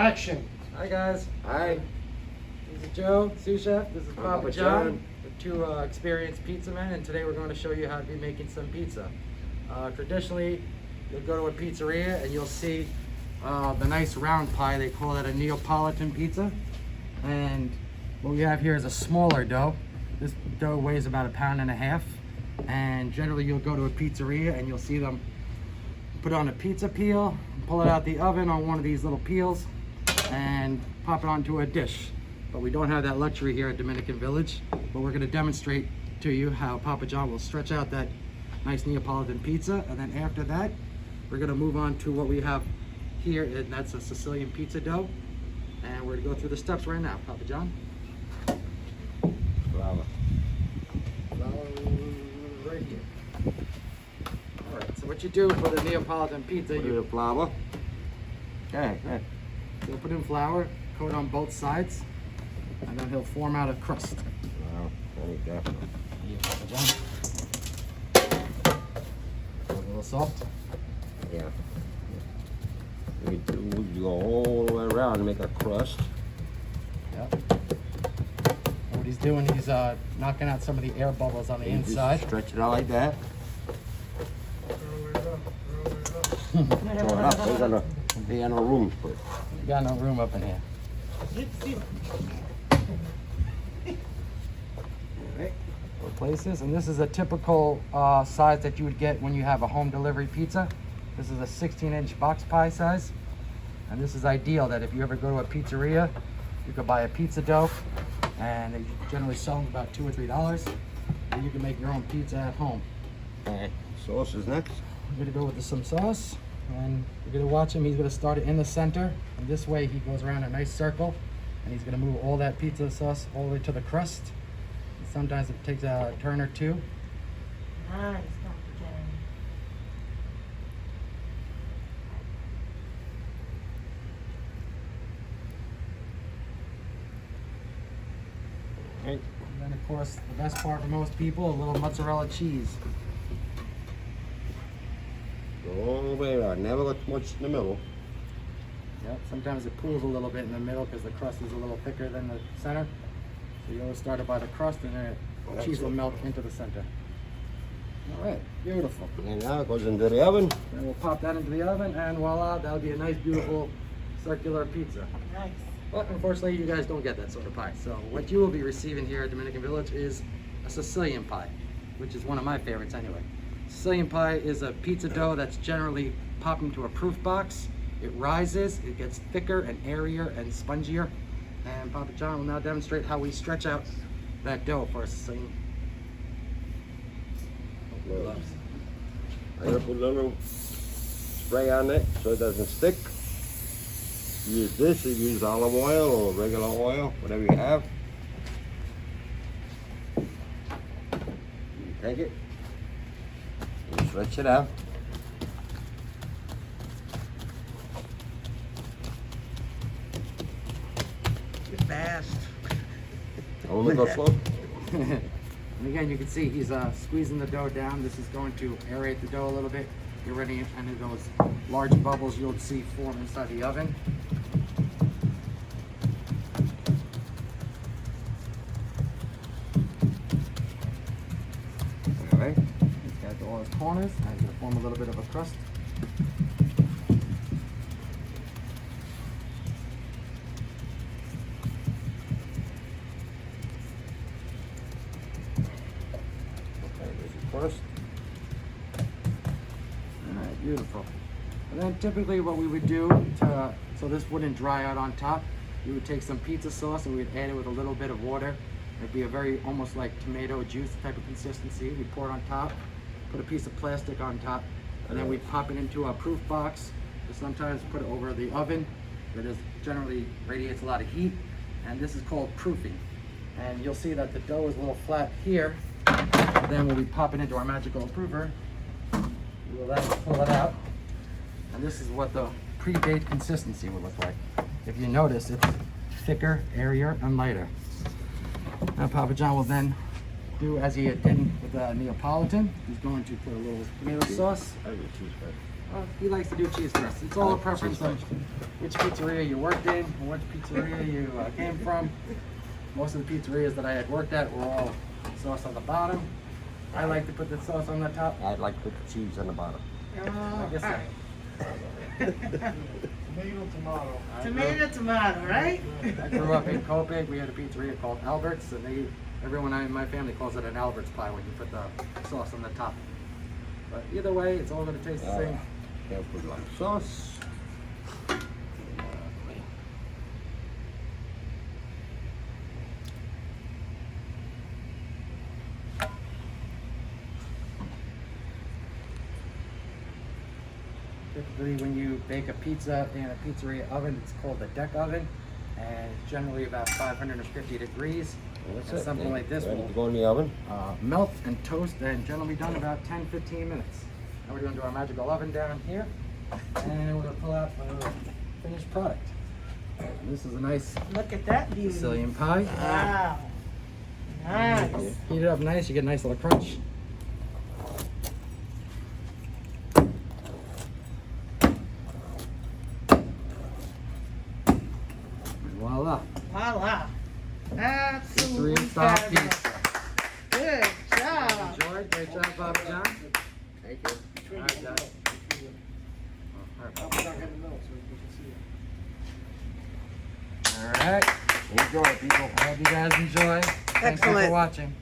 Action. Hi guys. Hi. This is Joe, sous chef. This is I'm Papa Papa John, John. the two experienced pizza men, and today we're going to show you how to be making some pizza. Traditionally, you'll go to a pizzeria and you'll see the nice round pie. They call it a Neapolitan pizza. And what we have here is a smaller dough. This dough weighs about 1.5 pounds. And generally you'll go to a pizzeria and you'll see them put on a pizza peel, pull it out the oven on one of these little peels, and pop it onto a dish. But we don't have that luxury here at Dominican Village, but we're going to demonstrate to you how Papa John will stretch out that nice Neapolitan pizza, and then after that we're going to move on to what we have here, and that's a Sicilian pizza dough, and we're going to go through the steps right now. Papa John. Flour. Flour right here. All right, so what you do for the Neapolitan pizza, Put in you the flour. Okay. you'll put in flour, coat on both sides, and then he'll form out a crust. Wow, very careful. Here, Papa John. A little salt. Yeah. We go all the way around and make a crust. Yep. What he's doing, he's knocking out some of the air bubbles on the You just inside. stretch it out like that. Roll it up, roll it up. Throw it up. They got no room for it. You got no room up in here. Alright, replace this, and this is a typical size that you would get when you have a home delivery pizza. This is a 16-inch box pie size, and this is ideal that if you ever go to a pizzeria, you could buy a pizza dough, and they generally sell them about $2 or $3, and you can make your own pizza at home. Okay. Sauce is next. We're gonna go with some sauce, and we're gonna watch him. He's gonna start it in the center, and this way he goes around a nice circle, and he's gonna move all that pizza sauce all the way to the crust. And sometimes it takes a turn or two. Nice, don't forget. Okay. And then of course, the best part for most people, a little mozzarella cheese. Go all the way around. Never got much in the middle. Yep, sometimes it pools a little bit in the middle because the crust is a little thicker than the center. So you always start it by the crust, and then the cheese will melt into the center. All right, beautiful. And now it goes into the oven. Then we'll pop that into the oven, and voila, that'll be a nice, beautiful circular pizza. Nice. But unfortunately, you guys don't get that sort of pie. So what you will be receiving here at Dominican Village is a Sicilian pie, which is one of my favorites anyway. Sicilian pie is a pizza dough that's generally popped into a proof box. It rises, it gets thicker and airier and spongier. And Papa John will now demonstrate how we stretch out that dough for a Sicilian. I'm gonna put a little spray on it so it doesn't stick. Use this, you use olive oil or regular oil, whatever you have. You take it, and stretch it out. You're fast. Only go slow. And again, you can see he's squeezing the dough down. This is going to aerate the dough a little bit. Get ready, and those large bubbles you'll see form inside the oven. All right. He's got all his corners, and he's going to form a little bit of a crust. Okay, there's your crust. All right, beautiful. And then typically what we would do, so this wouldn't dry out on top, we would take some pizza sauce and we'd add it with a little bit of water. It'd be a very, almost like tomato juice type of consistency. We'd pour it on top, put a piece of plastic on top, and then we'd pop it into a proof box. We sometimes put it over the oven, where it generally radiates a lot of heat, and this is called proofing. And you'll see that the dough is a little flat here. Then when we pop it into our magical proofer, we will then pull it out. And this is what the pre-baked consistency will look like. If you notice, it's thicker, airier, and lighter. Now Papa John will then do as he did with the Neapolitan. He's going to put a little tomato sauce. I have a cheese Well, he likes to do cheese crust. It's all a preference of which pizzeria you worked in, or which pizzeria you came from. Most of the pizzerias that I had worked at were all sauce on the bottom. I like to put the sauce on the top. I'd like to put the cheese on the bottom. I guess so. Tomato, tomato, right? I grew up in Copic. We had a pizzeria called Albert's, and everyone in my family calls it an Albert's pie when you put the sauce on the top. But either way, it's all going to taste the same. Can't put a lot of sauce. Typically, when you bake a pizza in a pizzeria oven, it's called a deck oven, and it's generally about 550 degrees. That's And it. something like this Ready will to go in the oven? melt and toast, and generally done about 10-15 minutes. Now we're going to do our magical oven down here, and we're going to pull out our finished product. And this is a nice Look at that beauty. Sicilian pie. Wow. Nice. Heat it up nice, you get a nice little crunch. Voila. Voila. Absolutely Pizzeria style fabulous. pizza. Good job. Enjoyed. Great job, Papa John. Thank you. All right, John. All right, Papa. All right. Enjoy, people. I hope you guys enjoy. Thank you for Excellent. watching.